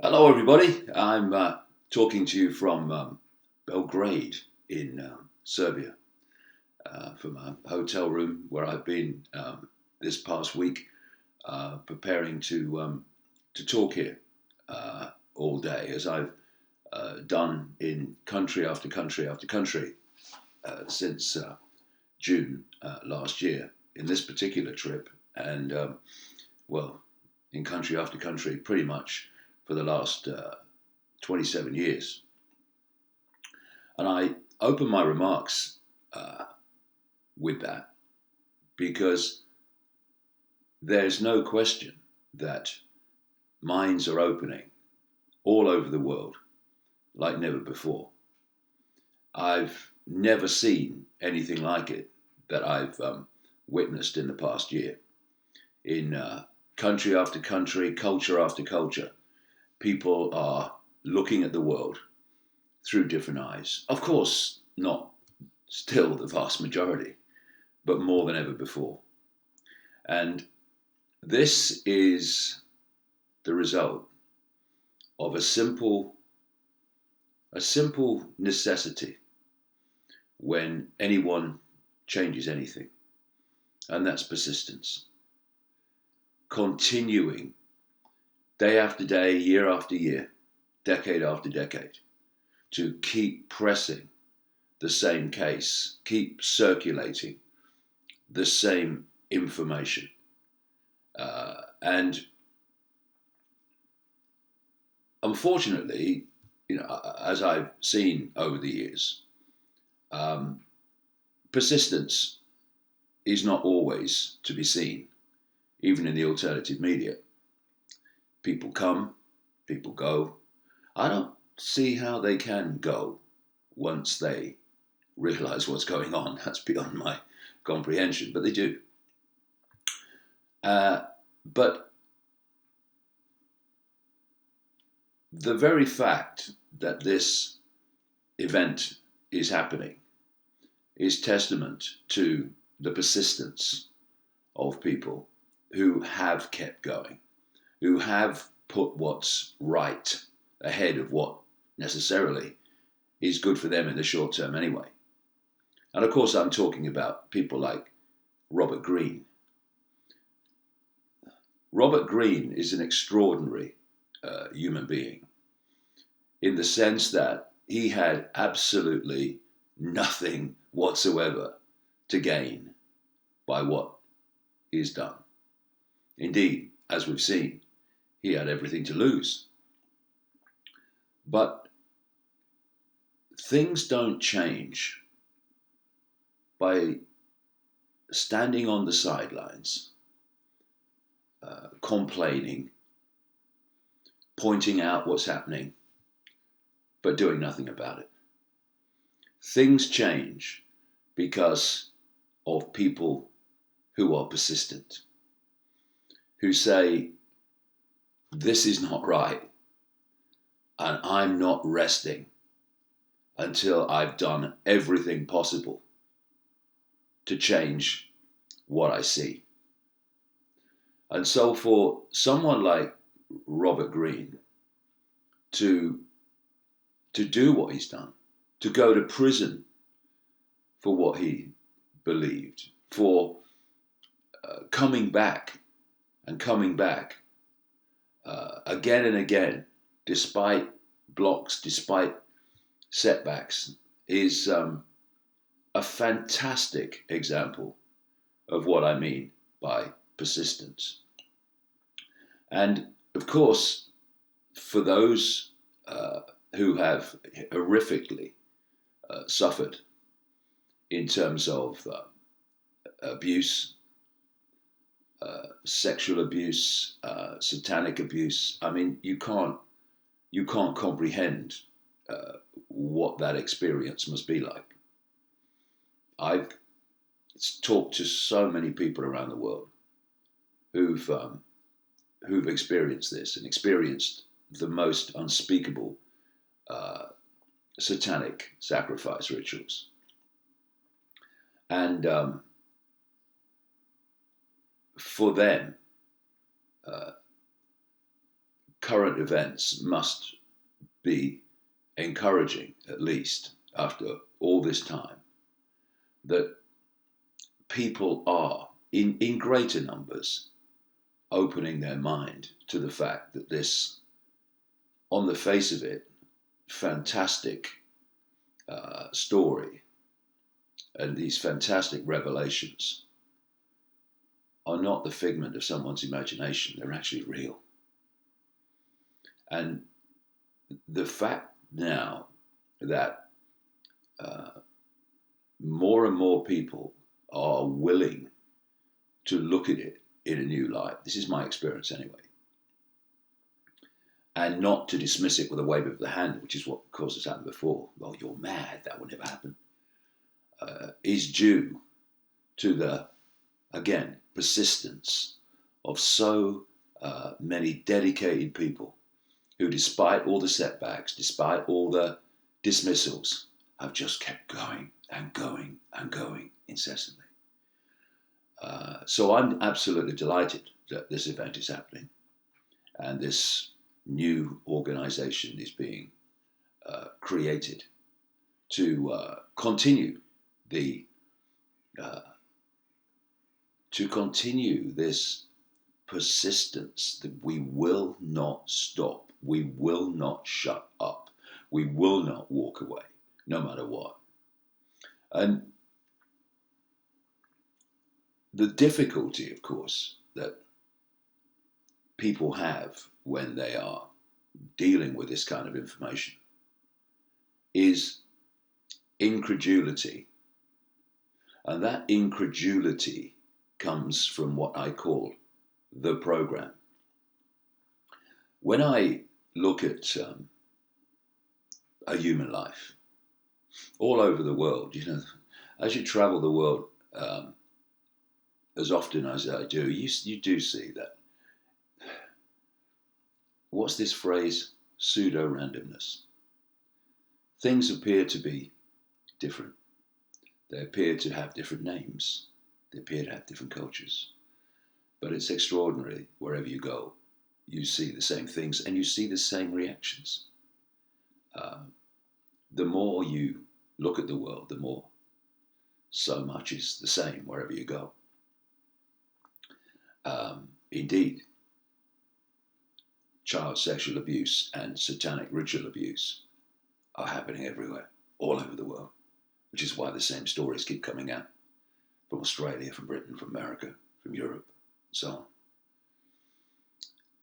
Hello, everybody. I'm talking to you from Belgrade in Serbia, from a hotel room where I've been this past week, preparing to talk here all day, as I've done in country after country after country since June last year. In this particular trip, and well, in country after country, pretty much for the last 27 years. And I open my remarks with that because there's no question that minds are opening all over the world like never before. I've never seen anything like it that I've witnessed in the past year. In country after country, culture after culture, people are looking at the world through different eyes. Of course, not still the vast majority, but more than ever before. And this is the result of a simple necessity when anyone changes anything, and that's persistence. Continuing day after day, year after year, decade after decade, to keep pressing the same case, keep circulating the same information. And unfortunately, as I've seen over the years, persistence is not always to be seen, even in the alternative media. People come, people go. I don't see how they can go once they realize what's going on. That's beyond my comprehension, but they do. But the very fact that this event is happening is testament to the persistence of people who have kept going, who have put what's right ahead of what necessarily is good for them in the short term anyway. And of course, I'm talking about people like Robert Greene. Robert Greene is an extraordinary human being in the sense that he had absolutely nothing whatsoever to gain by what he's done. Indeed, as we've seen, he had everything to lose. But things don't change by standing on the sidelines, complaining, pointing out what's happening, but doing nothing about it. Things change because of people who are persistent, who say, this is not right, and I'm not resting until I've done everything possible to change what I see. And so for someone like Robert Greene to do what he's done, to go to prison for what he believed, for coming back again and again, despite blocks, despite setbacks, is a fantastic example of what I mean by persistence. And of course, for those who have horrifically suffered in terms of abuse, sexual abuse, satanic abuse. I mean, you can't comprehend what that experience must be like. I've talked to so many people around the world who've experienced this and experienced the most unspeakable satanic sacrifice rituals. And for them, current events must be encouraging, at least after all this time, that people are, in greater numbers, opening their mind to the fact that this, on the face of it, fantastic story and these fantastic revelations are not the figment of someone's imagination. They're actually real. And the fact now that more and more people are willing to look at it in a new light, this is my experience anyway, and not to dismiss it with a wave of the hand, which is what, of course, has happened before. Well, you're mad, that will never happen, is due to the, again, persistence of so many dedicated people who, despite all the setbacks, despite all the dismissals, have just kept going and going and going incessantly. So I'm absolutely delighted that this event is happening and this new organization is being created to continue this persistence that we will not stop, we will not shut up, we will not walk away, no matter what. And the difficulty, of course, that people have when they are dealing with this kind of information is incredulity. And that incredulity comes from what I call the program. When I look at a human life all over the world, as you travel the world, as often as I do, you do see that. What's this phrase? Pseudo-randomness. Things appear to be different. They appear to have different names. They appear to have different cultures. But it's extraordinary. Wherever you go, you see the same things and you see the same reactions. The more you look at the world, the more so much is the same wherever you go. Indeed, child sexual abuse and satanic ritual abuse are happening everywhere, all over the world, which is why the same stories keep coming out from Australia, from Britain, from America, from Europe, and so on.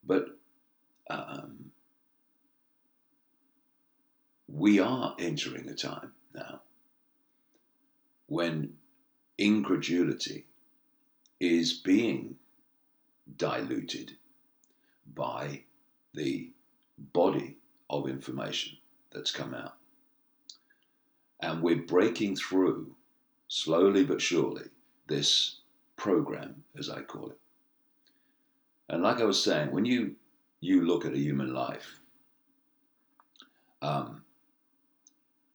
But we are entering a time now when incredulity is being diluted by the body of information that's come out. And we're breaking through, slowly but surely, this program, as I call it. And like I was saying, when you look at a human life,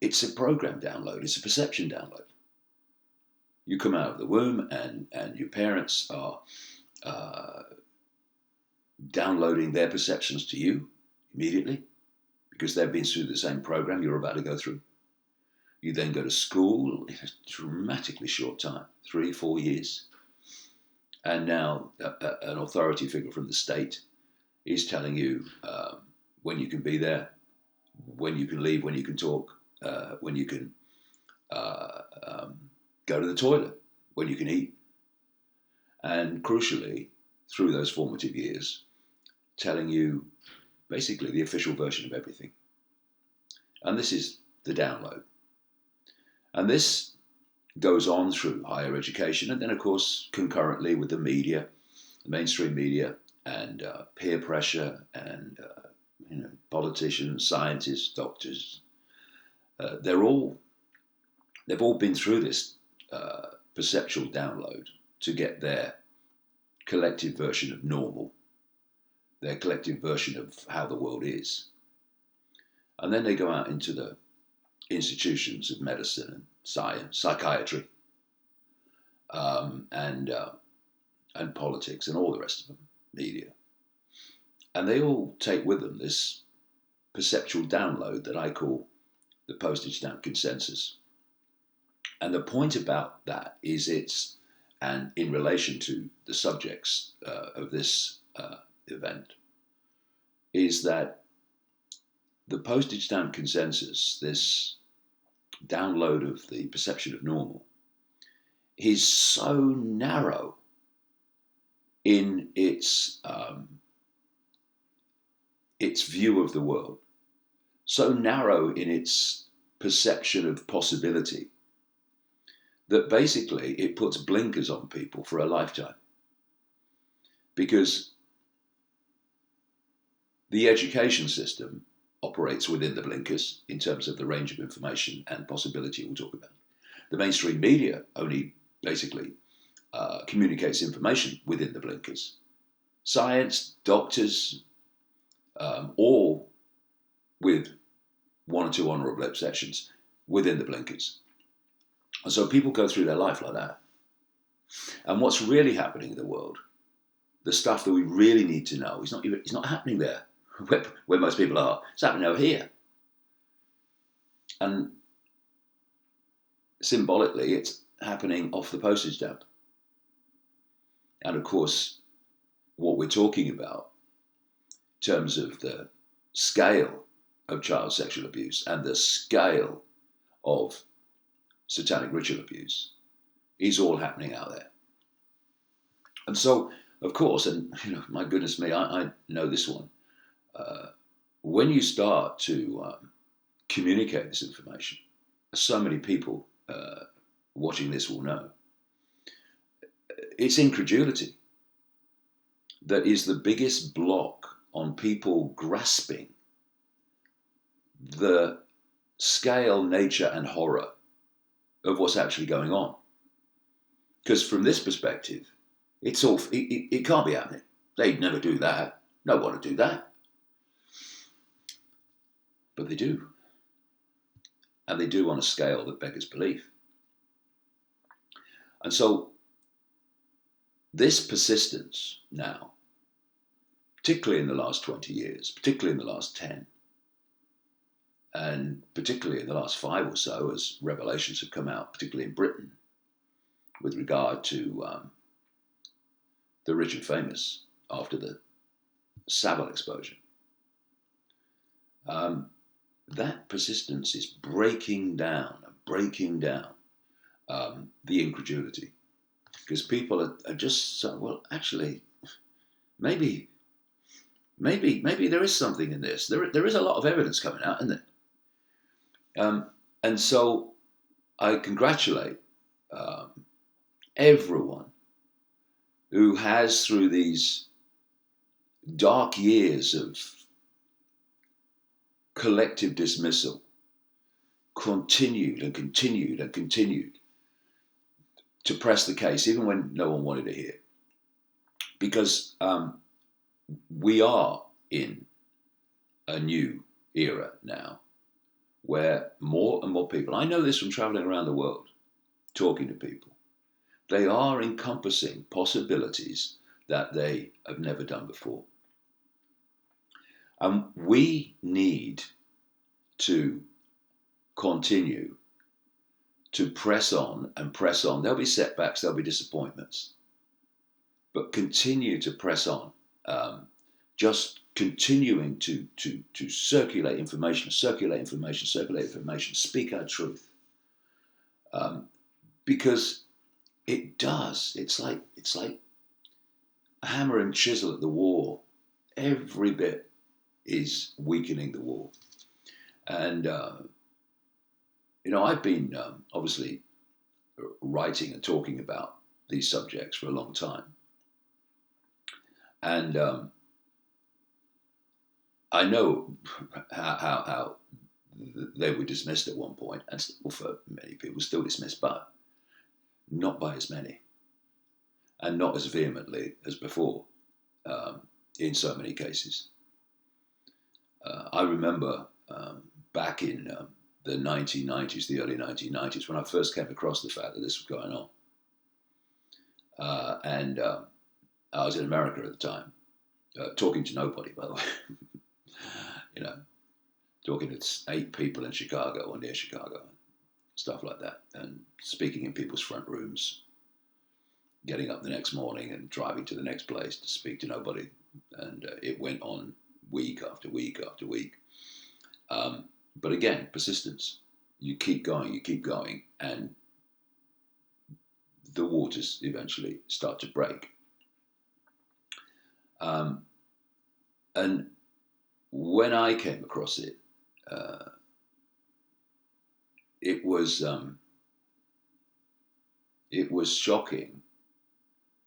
it's a program download, it's a perception download. You come out of the womb and your parents are downloading their perceptions to you immediately because they've been through the same program you're about to go through. You then go to school in a dramatically short time, 3-4 years. And now an authority figure from the state is telling you when you can be there, when you can leave, when you can talk, when you can go to the toilet, when you can eat. And crucially, through those formative years, telling you basically the official version of everything. And this is the download. And this goes on through higher education and then, of course, concurrently with the media, the mainstream media, and peer pressure and politicians, scientists, doctors. They've all been through this perceptual download to get their collective version of normal, their collective version of how the world is. And then they go out into the institutions of medicine and science, psychiatry, and politics and all the rest of them, media. And they all take with them this perceptual download that I call the postage stamp consensus. And the point about that is and in relation to the subjects of this event, is that the postage stamp consensus, this download of the perception of normal, is so narrow in its view of the world, so narrow in its perception of possibility, that basically it puts blinkers on people for a lifetime. Because the education system operates within the blinkers in terms of the range of information and possibility we'll talk about. The mainstream media only basically communicates information within the blinkers. Science, doctors, all with one or two honourable exceptions within the blinkers. And so people go through their life like that. And what's really happening in the world, the stuff that we really need to know, it's not happening there where most people are. It's happening over here. And symbolically, it's happening off the postage stamp. And of course, what we're talking about in terms of the scale of child sexual abuse and the scale of satanic ritual abuse is all happening out there. And so, of course, and my goodness me, I know this one. When you start to communicate this information, so many people watching this will know, it's incredulity that is the biggest block on people grasping the scale, nature, and horror of what's actually going on. Because from this perspective, it can't be happening. They'd never do that. No one would do that. But they do. And they do on a scale that beggars belief. And so this persistence now, particularly in the last 20 years, particularly in the last 10, and particularly in the last 5 or so, as revelations have come out, particularly in Britain, with regard to the rich and famous after the Savile exposure, that persistence is breaking down the incredulity. Because people are just so, well, actually, maybe there is something in this. There is a lot of evidence coming out, isn't there? And so I congratulate everyone who has, through these dark years of collective dismissal, continued to press the case, even when no one wanted to hear. Because we are in a new era now, where more and more people, I know this from traveling around the world, talking to people, they are encompassing possibilities that they have never done before. And we need to continue to press on and press on. There'll be setbacks, there'll be disappointments, but continue to press on. Just continuing to circulate information, speak our truth. Because it does. It's like a hammer and chisel at the wall. Every bit is weakening the wall. And, I've been obviously writing and talking about these subjects for a long time. And I know how they were dismissed at one point, and still for many people still dismissed, but not by as many, and not as vehemently as before in so many cases. I remember back in the 1990s, the early 1990s, when I first came across the fact that this was going on. And I was in America at the time. talking to nobody, by the way. you know, talking to 8 people in Chicago or near Chicago, stuff like that, and speaking in people's front rooms, getting up the next morning and driving to the next place to speak to nobody. And it went on week after week after week. But again, persistence. You keep going, and the waters eventually start to break. And when I came across it, it was shocking,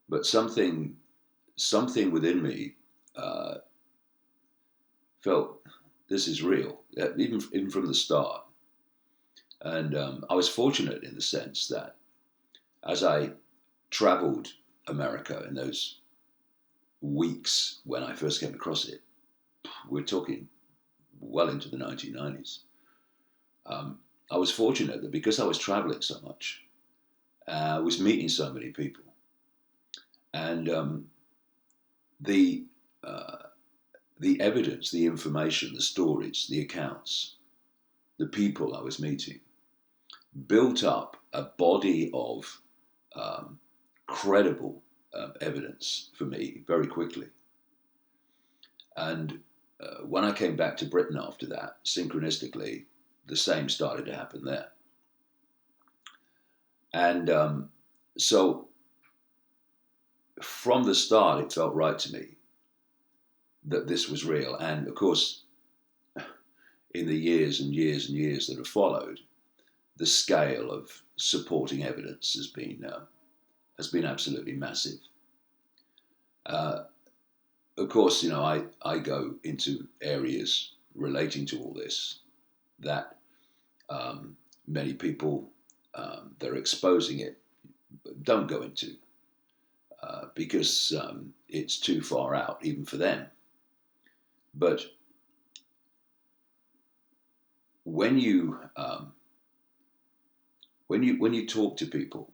but something within me felt this is real, even from the start. And I was fortunate in the sense that as I traveled America in those weeks when I first came across it, we're talking well into the 1990s. I was fortunate that because I was traveling so much, I was meeting so many people, and the evidence, the information, the stories, the accounts, the people I was meeting built up a body of credible evidence for me very quickly. And when I came back to Britain after that, synchronistically, the same started to happen there. And so from the start, it felt right to me that this was real. And of course, in the years and years and years that have followed, the scale of supporting evidence has been absolutely massive. Of course, I go into areas relating to all this that many people that are exposing it don't go into because it's too far out, even for them. But when you talk to people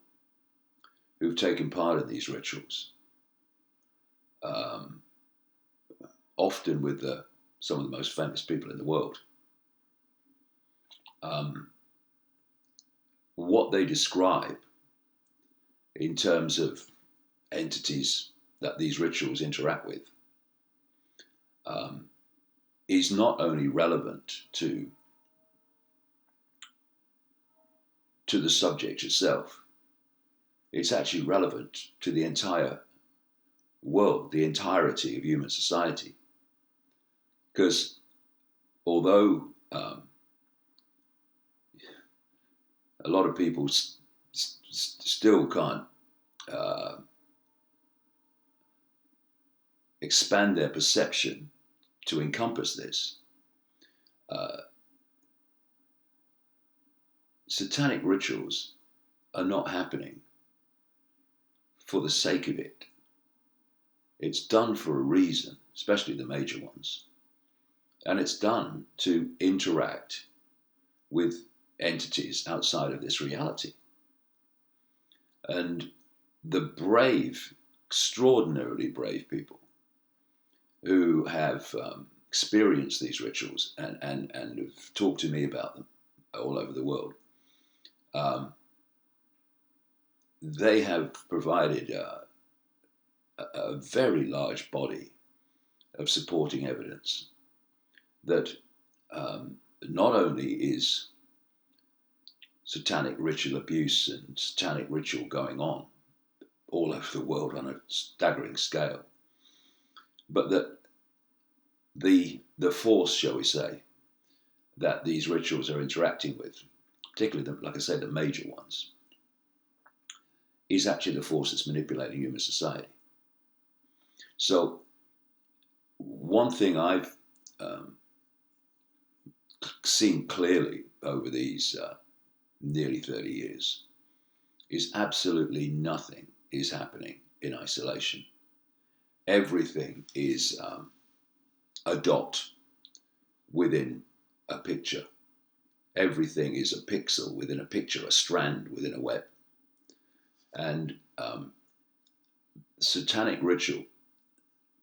who've taken part in these rituals, often with some of the most famous people in the world, what they describe in terms of entities that these rituals interact with is not only relevant to the subject itself, it's actually relevant to the entire world, the entirety of human society. Because although a lot of people still can't expand their perception to encompass this, satanic rituals are not happening for the sake of it. It's done for a reason, especially the major ones. And it's done to interact with entities outside of this reality. And the brave, extraordinarily brave people who have experienced these rituals and have talked to me about them all over the world, they have provided a very large body of supporting evidence that not only is satanic ritual abuse and satanic ritual going on all over the world on a staggering scale, but that the force, shall we say, that these rituals are interacting with, particularly, like I say, the major ones, is actually the force that's manipulating human society. So one thing I've seen clearly over these nearly 30 years is absolutely nothing is happening in isolation. Everything is a dot within a picture. Everything is a pixel within a picture, a strand within a web. And satanic ritual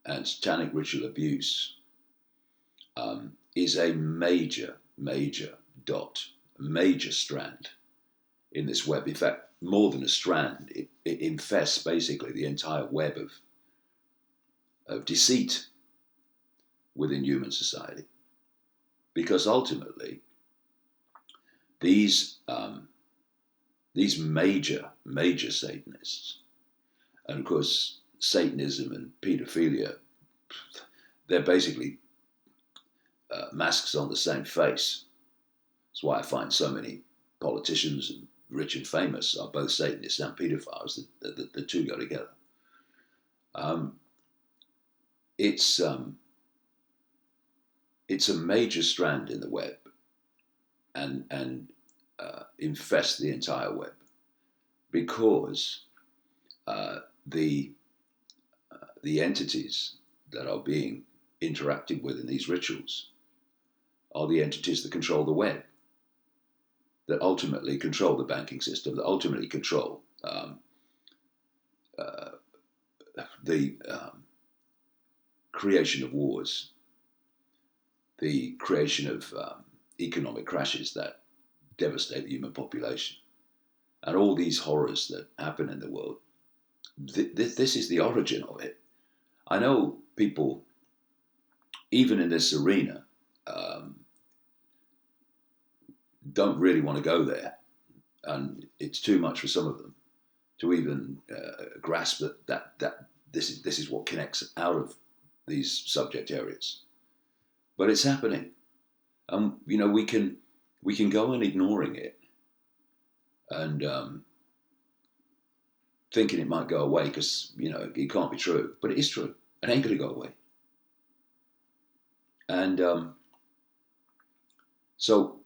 and satanic ritual abuse is a major, major dot, major strand in this web. In fact, more than a strand, it infests basically the entire web of deceit within human society. Because ultimately, these major, major Satanists, and of course, Satanism and pedophilia, they're basically masks on the same face. That's why I find so many politicians and rich and famous are both Satanists and pedophiles. The two go together. It's a major strand in the web, and infests the entire web, because the entities that are being interacted with in these rituals are the entities that control the web, that ultimately control the banking system, that ultimately control the creation of wars, the creation of economic crashes that devastate the human population, and all these horrors that happen in the world. This is the origin of it. I know people, even in this arena, don't really want to go there, and it's too much for some of them to even grasp that this is what connects out of these subject areas. But it's happening, and we can go on ignoring it and thinking it might go away because it can't be true, but it is true. It ain't going to go away. And so,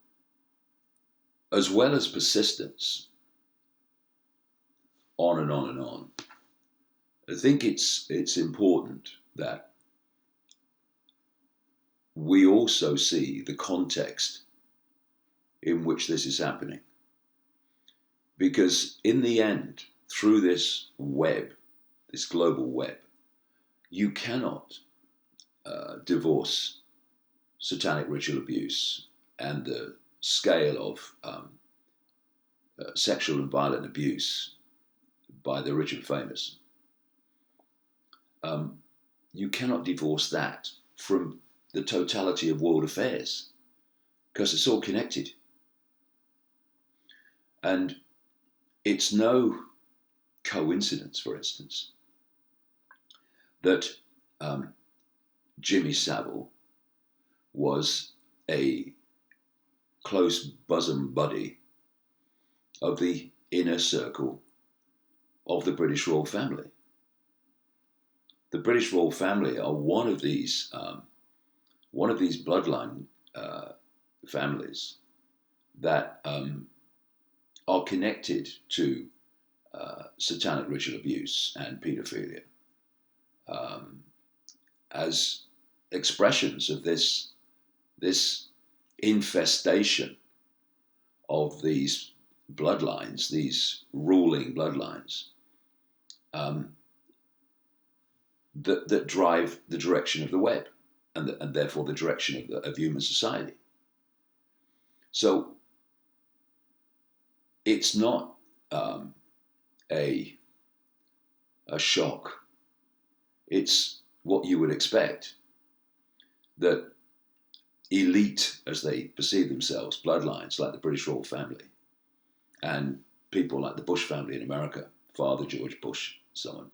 as well as persistence, on and on and on, I think it's important that we also see the context in which this is happening. Because in the end, through this web, this global web, you cannot divorce satanic ritual abuse and the scale of sexual and violent abuse by the rich and famous. You cannot divorce that from the totality of world affairs, because it's all connected. And it's no coincidence, for instance, that Jimmy Savile was a close bosom buddy of the inner circle of the British royal family. The British royal family are one of these bloodline families that are connected to satanic ritual abuse and paedophilia as expressions of this infestation of these bloodlines, these ruling bloodlines, that drive the direction of the web, and therefore the direction of human society. So it's not a shock. It's what you would expect, that elite, as they perceive themselves, bloodlines like the British royal family and people like the Bush family in America, Father George Bush, so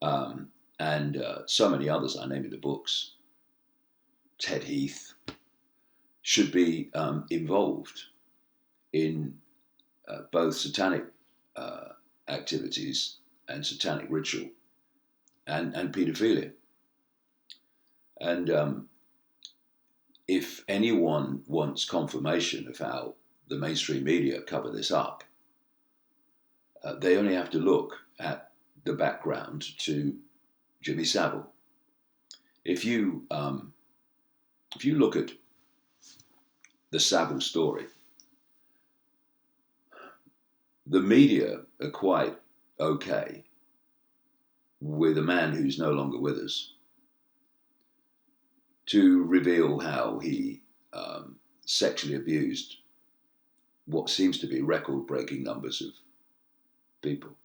on, and so many others I name in the books, Ted Heath, should be involved in both satanic activities and satanic ritual and paedophilia. And if anyone wants confirmation of how the mainstream media cover this up, they only have to look at the background to Jimmy Savile. If you look at the Savile story, the media are quite okay with a man who's no longer with us to reveal how he sexually abused what seems to be record-breaking numbers of people,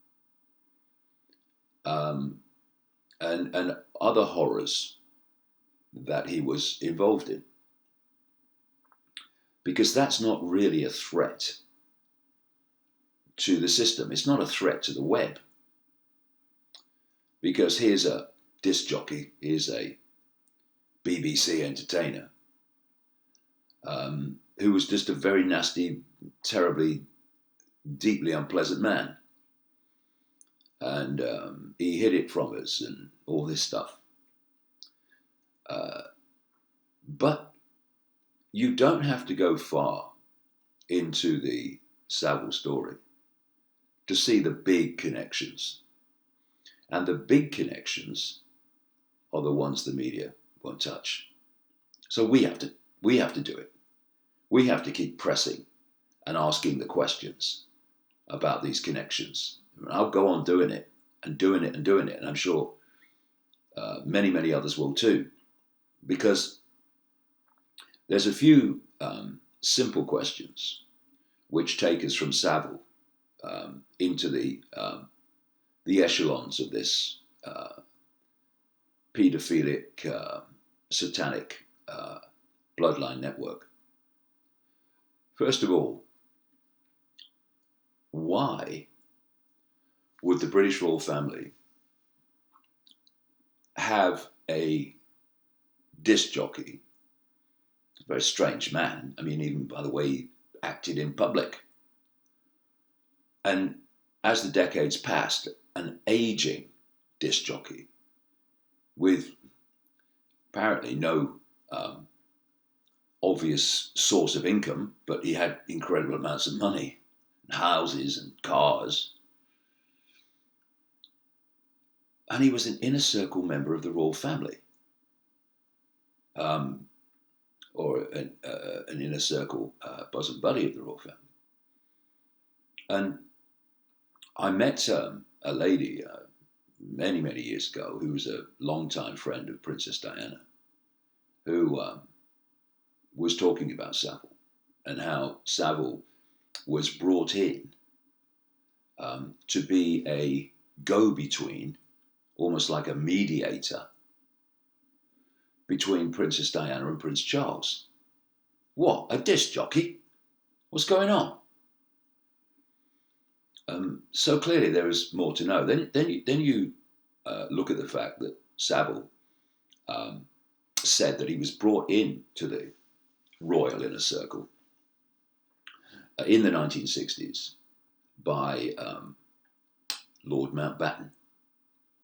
and other horrors that he was involved in. Because that's not really a threat to the system. It's not a threat to the web. Because here's a disc jockey, here's a BBC entertainer who was just a very nasty, terribly, deeply unpleasant man. And he hid it from us and all this stuff. But you don't have to go far into the Savile story to see the big connections. And the big connections are the ones the media won't touch. So we have to do it. We have to keep pressing and asking the questions about these connections. And I'll go on doing it and doing it and doing it. And I'm sure many, many others will too. Because there's a few simple questions which take us from Savile into the echelons of this paedophilic, satanic bloodline network. First of all, why would the British royal family have a disc jockey? A very strange man. I mean, even by the way he acted in public. And as the decades passed, an aging disc jockey with apparently no obvious source of income, but he had incredible amounts of money, and houses and cars. And he was an inner circle member of the royal family. Or an inner circle bosom buddy of the royal family. And I met a lady many, many years ago who was a longtime friend of Princess Diana, who was talking about Savile and how Savile was brought in to be a go-between, almost like a mediator, between Princess Diana and Prince Charles. What? A disc jockey? What's going on? So clearly there is more to know. Then you look at the fact that Savile said that he was brought in to the royal inner circle in the 1960s by Lord Mountbatten,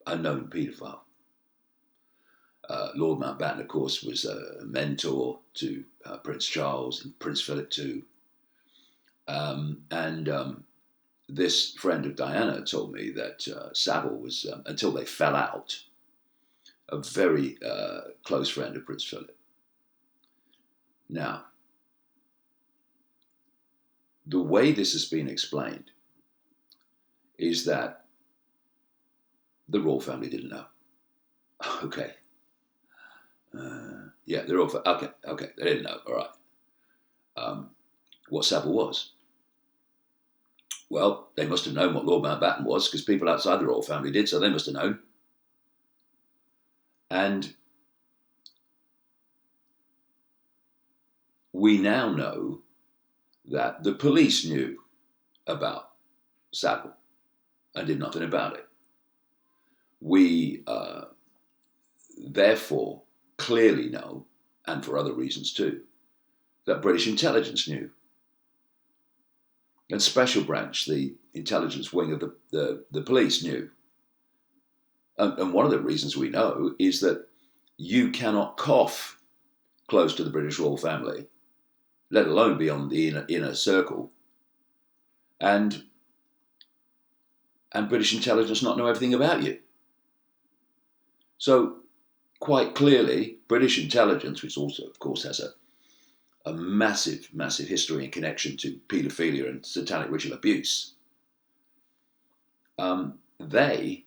a known paedophile. Lord Mountbatten, of course, was a mentor to Prince Charles and Prince Philip too. This friend of Diana told me that Savile was, until they fell out, a very close friend of Prince Philip. Now, the way this has been explained is that the royal family didn't know. Okay. Yeah, they're all okay. They didn't know. All right. What Savile was? Well, they must have known what Lord Mountbatten was because people outside the royal family did, so they must have known. And we now know that the police knew about Savile and did nothing about it. We therefore clearly know, and for other reasons too, that British intelligence knew. And Special Branch, the intelligence wing of the police, knew. And one of the reasons we know is that you cannot cough close to the British royal family, let alone be on the inner circle, and British intelligence not know everything about you. So, quite clearly, British intelligence, which also, of course, has a massive, massive history and connection to paedophilia and satanic ritual abuse, they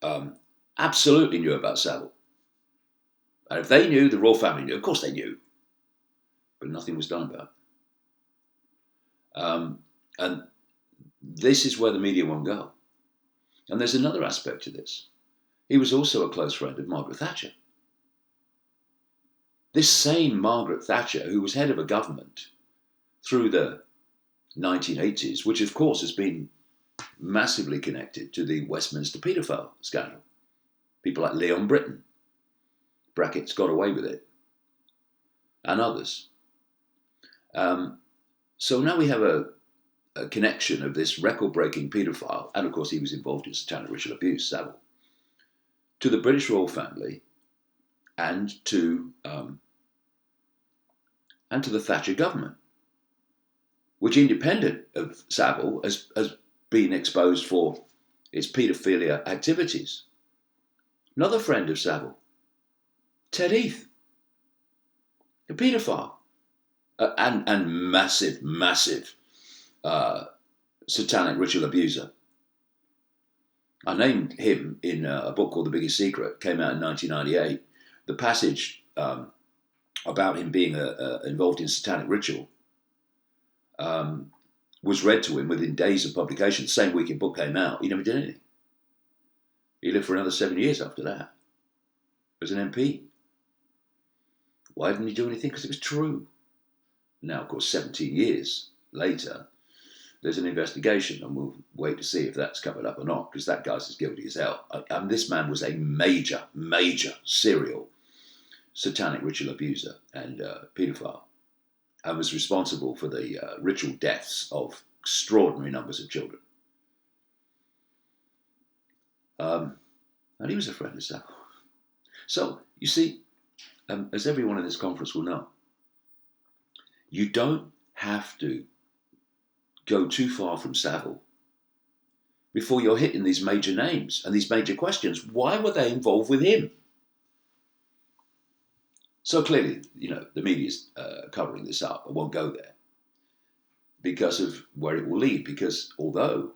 um, absolutely knew about Savile. And if they knew, the royal family knew. Of course they knew. But nothing was done about it. And this is where the media won't go. And there's another aspect to this. He was also a close friend of Margaret Thatcher. This same Margaret Thatcher, who was head of a government through the 1980s, which of course has been massively connected to the Westminster paedophile scandal. People like Leon Britton, brackets, got away with it, and others. So now we have a connection of this record-breaking paedophile, and of course he was involved in satanic ritual abuse, Savile, to the British royal family and to the Thatcher government, which, independent of Savile, has been exposed for its paedophilia activities. Another friend of Savile, Ted Heath, a paedophile, and massive satanic ritual abuser. I named him in a book called The Biggest Secret, came out in 1998. The passage about him being involved in satanic ritual was read to him within days of publication. The same week the book came out, he never did anything. He lived for another 7 years after that as an MP. Why didn't he do anything? Because it was true. Now, of course, 17 years later, there's an investigation, and we'll wait to see if that's covered up or not, because that guy's as guilty as hell. And this man was a major serial satanic ritual abuser and paedophile, and was responsible for the ritual deaths of extraordinary numbers of children. And he was a friend of Savile. So, you see, as everyone in this conference will know, you don't have to go too far from Savile before you're hitting these major names and these major questions. Why were they involved with him? So clearly, the media's covering this up. I won't go there because of where it will lead. Because although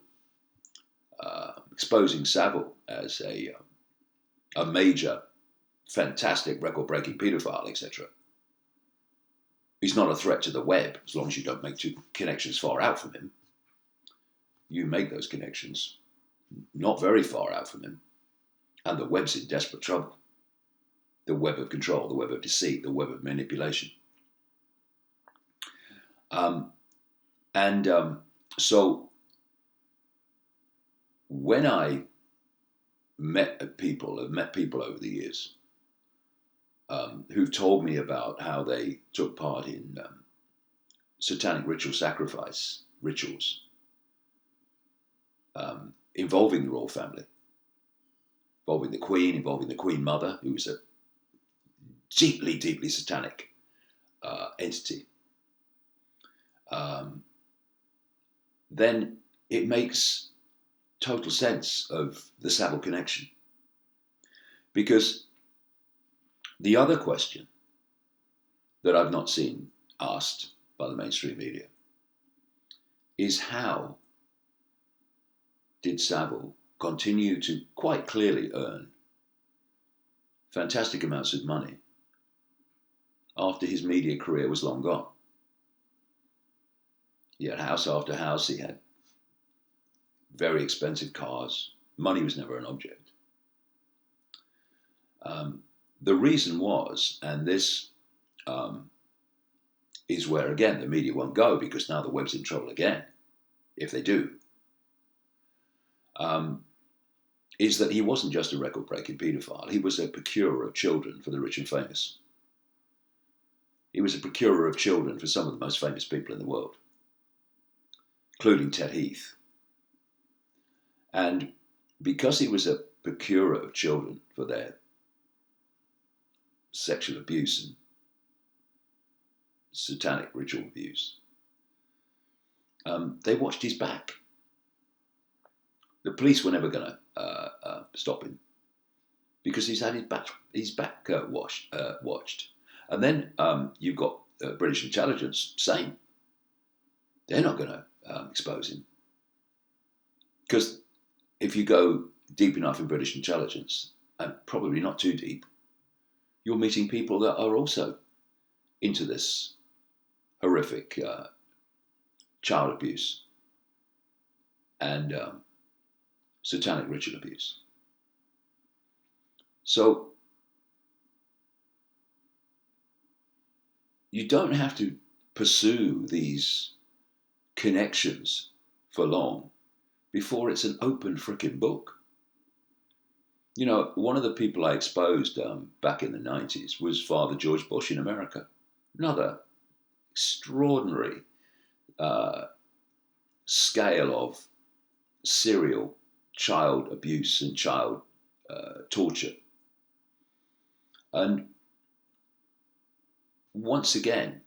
exposing Savile as a major, fantastic, record-breaking paedophile, etc., he's not a threat to the web as long as you don't make two connections far out from him. You make those connections not very far out from him, and the web's in desperate trouble. The web of control, the web of deceit, the web of manipulation. So when I have met people over the years who've told me about how they took part in satanic ritual sacrifice rituals involving the royal family, involving the Queen, involving the Queen Mother, who was a deeply satanic entity, then it makes total sense of the Savile connection. Because the other question that I've not seen asked by the mainstream media is, how did Savile continue to quite clearly earn fantastic amounts of money after his media career was long gone? He had house after house, he had very expensive cars, money was never an object. The reason was, and this is where again the media won't go because now the web's in trouble again, if they do, is that he wasn't just a record-breaking paedophile, he was a procurer of children for the rich and famous. He was a procurer of children for some of the most famous people in the world, including Ted Heath. And because he was a procurer of children for their sexual abuse and satanic ritual abuse, they watched his back. The police were never going to stop him because he's had his back watched. And then you've got British intelligence saying they're not going to expose him. Because if you go deep enough in British intelligence, and probably not too deep, you're meeting people that are also into this horrific child abuse and satanic ritual abuse. So you don't have to pursue these connections for long before it's an open frickin' book. You know, one of the people I exposed back in the 90s was Father George Bush in America. Another extraordinary scale of serial child abuse and child torture. And once again,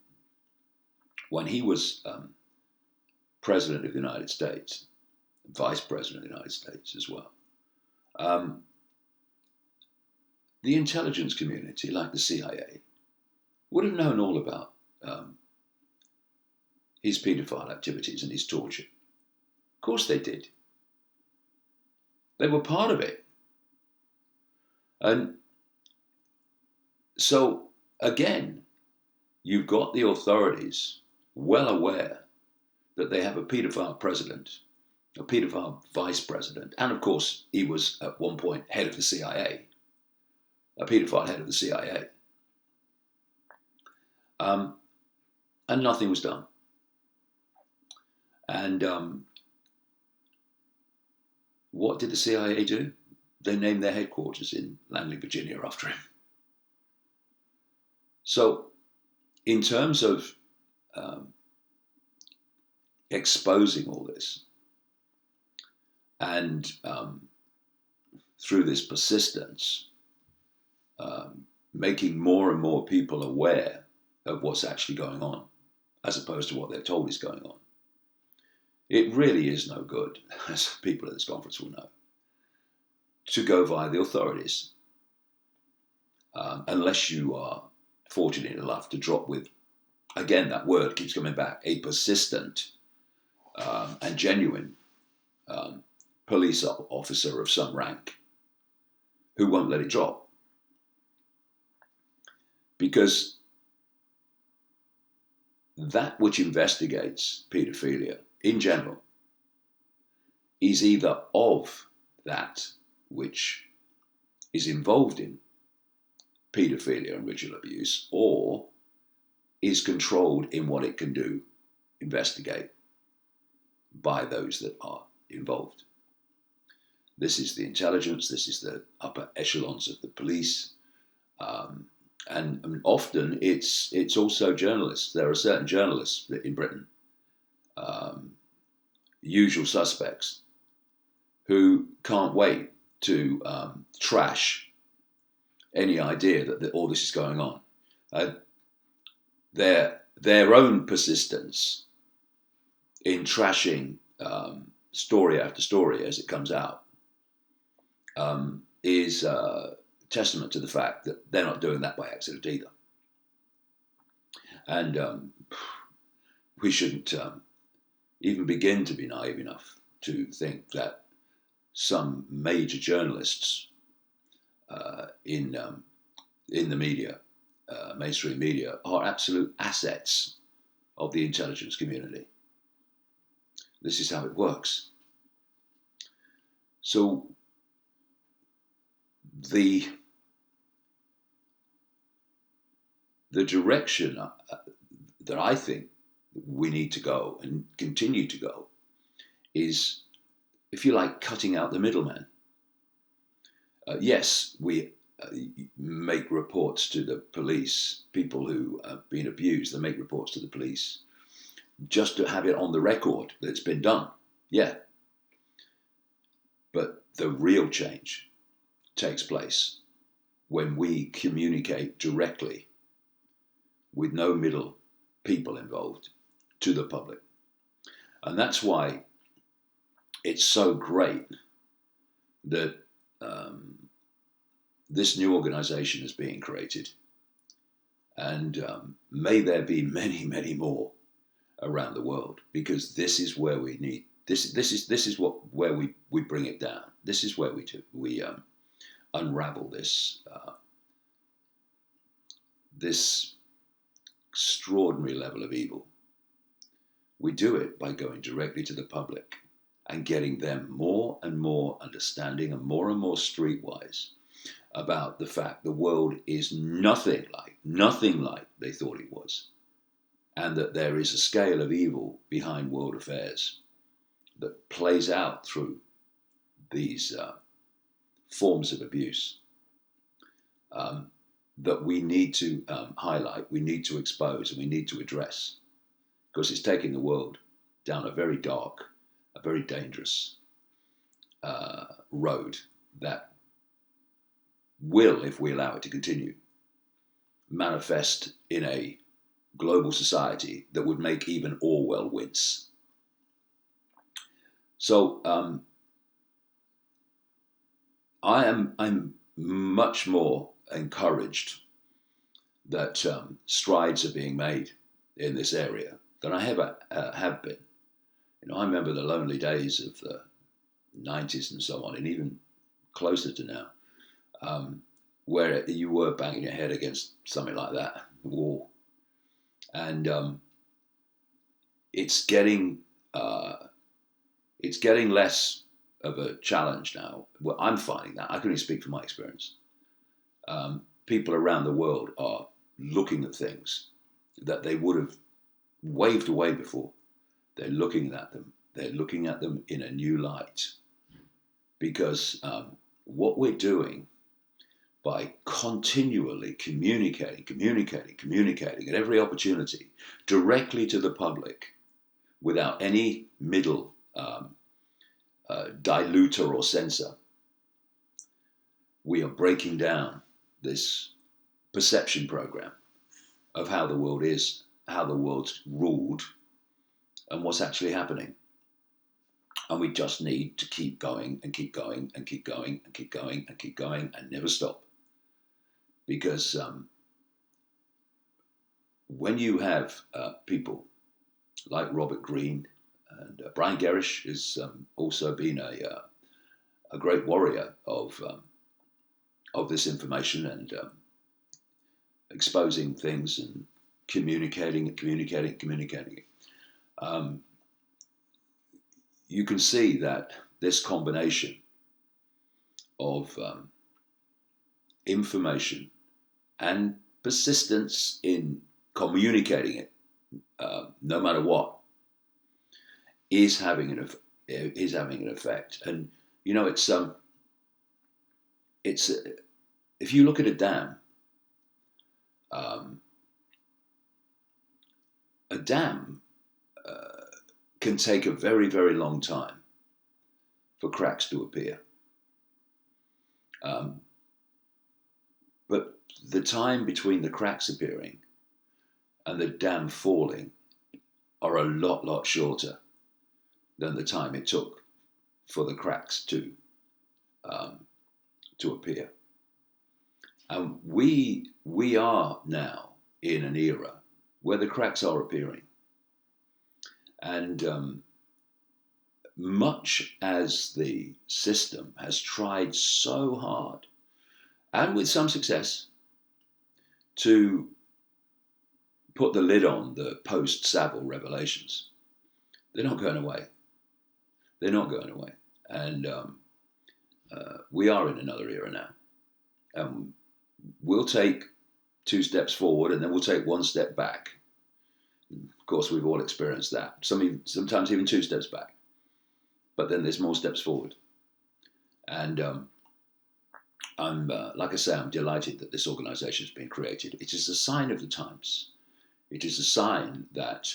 when he was President of the United States, Vice President of the United States as well, the intelligence community, like the CIA, would have known all about his paedophile activities and his torture. Of course they did. They were part of it. And so, again, you've got the authorities well aware that they have a paedophile president, a paedophile vice president, and of course, he was at one point head of the CIA, a paedophile head of the CIA. And nothing was done. And what did the CIA do? They named their headquarters in Langley, Virginia after him. So, in terms of exposing all this, and through this persistence, making more and more people aware of what's actually going on, as opposed to what they're told is going on, it really is no good, as people at this conference will know, to go via the authorities, unless you are fortunate enough to drop with, again, that word keeps coming back, a persistent and genuine police officer of some rank who won't let it drop. Because that which investigates paedophilia in general is either of that which is involved in paedophilia and ritual abuse, or is controlled in what it can do, investigate, by those that are involved. This is the intelligence, this is the upper echelons of the police, and often it's also journalists. There are certain journalists in Britain, usual suspects, who can't wait to trash any idea that all this is going on. Their own persistence in trashing story after story as it comes out is testament to the fact that they're not doing that by accident either. And we shouldn't even begin to be naive enough to think that some major journalists in the media, mainstream media, are absolute assets of the intelligence community. This is how it works. So the direction that I think we need to go and continue to go is, if you like, cutting out the middleman. Yes, we make reports to the police, people who have been abused, they make reports to the police just to have it on the record that it's been done. Yeah. But the real change takes place when we communicate directly, with no middle people involved, to the public. And that's why it's so great that this new organization is being created. And may there be many, many more around the world, because this is where we need This is where we bring it down. This is where we unravel this extraordinary level of evil. We do it by going directly to the public and getting them more and more understanding and more streetwise about the fact the world is nothing like they thought it was, and that there is a scale of evil behind world affairs that plays out through these forms of abuse that we need to highlight, we need to expose, and we need to address, because it's taking the world down a very dark, a very dangerous road that will, if we allow it to continue, manifest in a global society that would make even Orwell wince. So I'm much more encouraged that strides are being made in this area than I ever have been. I remember the lonely days of the 90s and so on, and even closer to now, where you were banging your head against something like that, a wall. And it's getting less of a challenge now. Well, I'm finding that. I can only speak from my experience. People around the world are looking at things that they would have waved away before. They're looking at them. They're looking at them in a new light. Because what we're doing by continually communicating at every opportunity directly to the public without any middle diluter or censor, we are breaking down this perception program of how the world is, how the world's ruled, and what's actually happening. And we just need to keep going and keep going and keep going and keep going and keep going and never stop. Because when you have people like Robert Greene, and Brian Gerrish has also been a great warrior of this information and exposing things and communicating it. You can see that this combination of information and persistence in communicating it, no matter what, is having an effect. And it's if you look at a dam, can take a very, very long time for cracks to appear. But the time between the cracks appearing and the dam falling are a lot shorter than the time it took for the cracks to appear. And we are now in an era where the cracks are appearing. And much as the system has tried so hard, and with some success, to put the lid on the post-Savile revelations, they're not going away. They're not going away. And we are in another era now. We'll take 2 steps forward and then we'll take 1 step back. Of course, we've all experienced that. Sometimes even 2 steps back. But then there's more steps forward. And I'm, like I say, I'm delighted that this organization has been created. It is a sign of the times. It is a sign that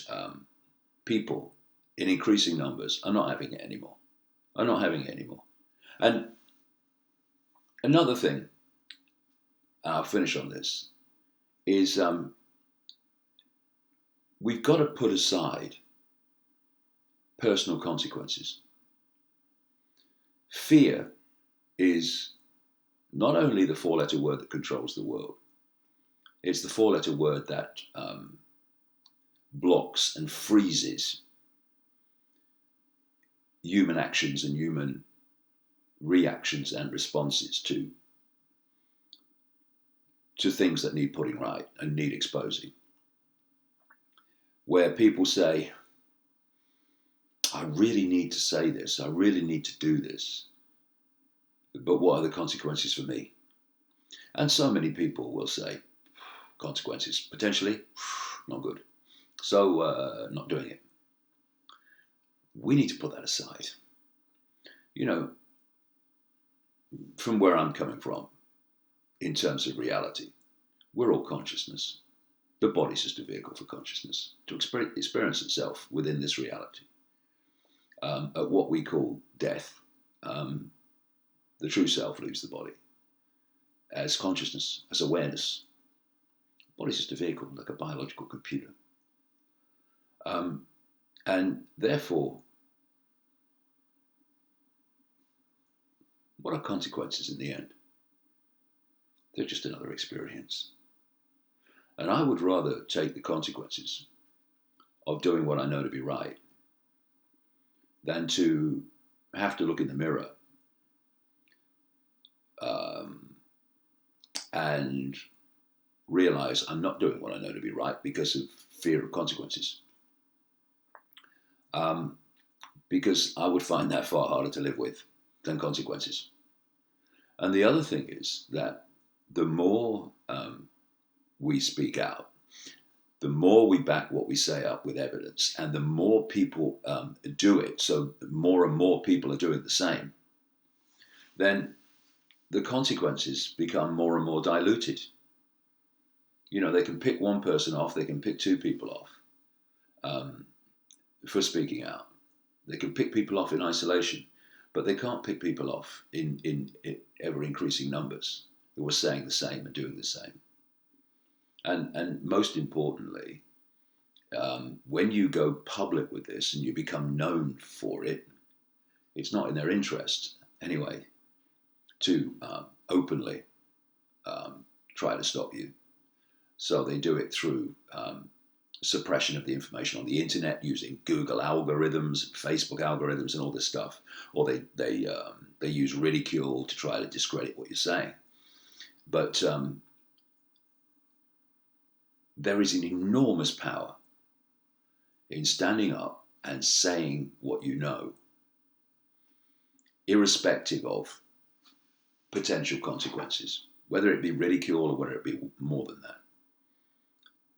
people in increasing numbers are not having it anymore. And another thing, I'll finish on this, is we've got to put aside personal consequences. Fear is not only the 4-letter word that controls the world, it's the 4-letter word that blocks and freezes human actions and human reactions and responses to things that need putting right and need exposing. Where people say, I really need to say this, I really need to do this, but what are the consequences for me? And so many people will say, consequences, potentially, not good. So, not doing it. We need to put that aside. You know, from where I'm coming from, in terms of reality, we're all consciousness. The body's just a vehicle for consciousness to experience itself within this reality. At what we call death, the true self leaves the body as consciousness, as awareness. The body's just a vehicle, like a biological computer. And therefore, what are consequences in the end? They're just another experience. And I would rather take the consequences of doing what I know to be right than to have to look in the mirror and realize I'm not doing what I know to be right because of fear of consequences. Because I would find that far harder to live with than consequences. And the other thing is that the more we speak out, the more we back what we say up with evidence, and the more people do it, so more and more people are doing the same, then the consequences become more and more diluted. You know, they can pick one person off, they can pick two people off for speaking out. They can pick people off in isolation, but they can't pick people off in ever-increasing numbers who are saying the same and doing the same. And most importantly, when you go public with this and you become known for it, it's not in their interest anyway to openly try to stop you. So they do it through suppression of the information on the internet using Google algorithms, Facebook algorithms, and all this stuff. Or they use ridicule to try to discredit what you're saying. But there is an enormous power in standing up and saying what you know, irrespective of potential consequences, whether it be ridicule or whether it be more than that.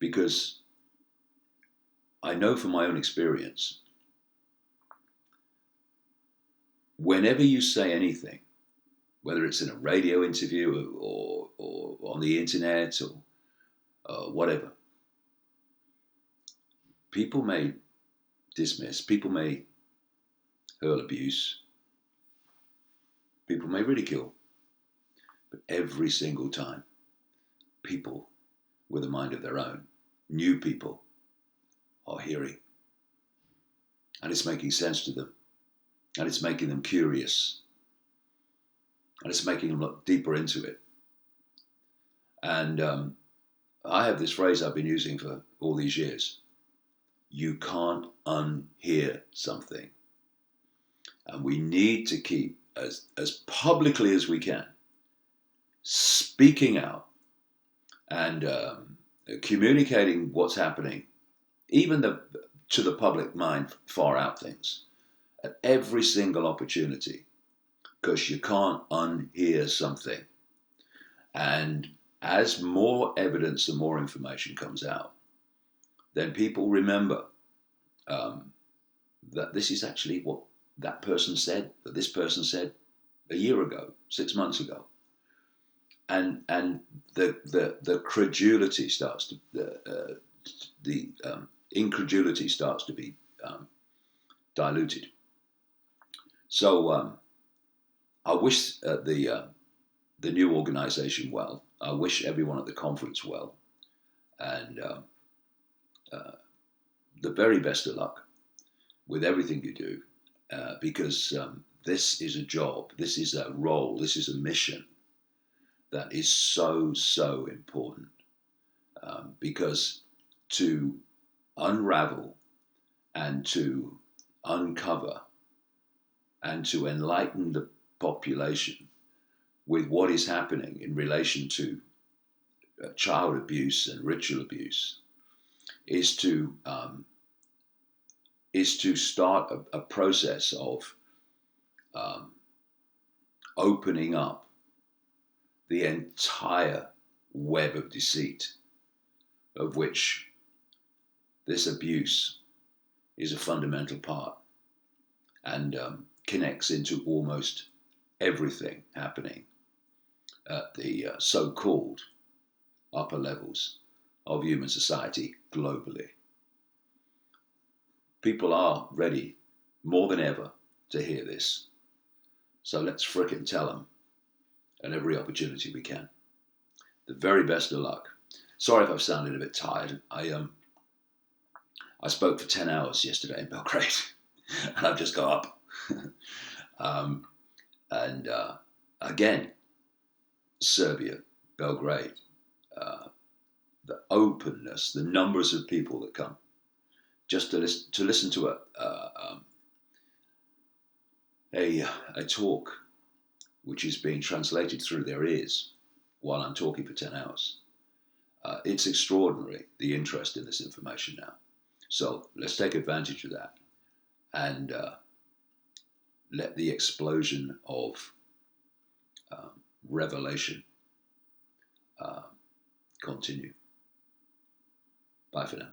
Because I know from my own experience, whenever you say anything, whether it's in a radio interview or on the internet or whatever, people may dismiss, people may hurl abuse, people may ridicule, but every single time, people with a mind of their own, new people, are hearing. And it's making sense to them. And it's making them curious. And it's making them look deeper into it. And I have this phrase I've been using for all these years. You can't unhear something. And we need to keep, as publicly as we can, speaking out and communicating what's happening, even to the public mind, far out things, at every single opportunity, because you can't unhear something. And as more evidence and more information comes out, then people remember that this is actually what that person said, that this person said a year ago, 6 months ago. And the credulity starts to, the incredulity starts to be diluted. So I wish the new organization well. I wish everyone at the conference well. And the very best of luck with everything you do, because this is a job, this is a role, this is a mission that is so, so important. Because to unravel and to uncover and to enlighten the population with what is happening in relation to child abuse and ritual abuse is to start a process of um, opening up the entire web of deceit of which this abuse is a fundamental part, and connects into almost everything happening at the so-called upper levels of human society globally. People are ready more than ever to hear this. So let's frickin' tell them at every opportunity we can. The very best of luck. Sorry if I've sounded a bit tired. I spoke for 10 hours yesterday in Belgrade, and I've just got up. And again, Serbia, Belgrade, the openness, the numbers of people that come just to listen to a talk which is being translated through their ears while I'm talking for 10 hours. It's extraordinary, the interest in this information now. So let's take advantage of that and let the explosion of revelation continue. Bye for now.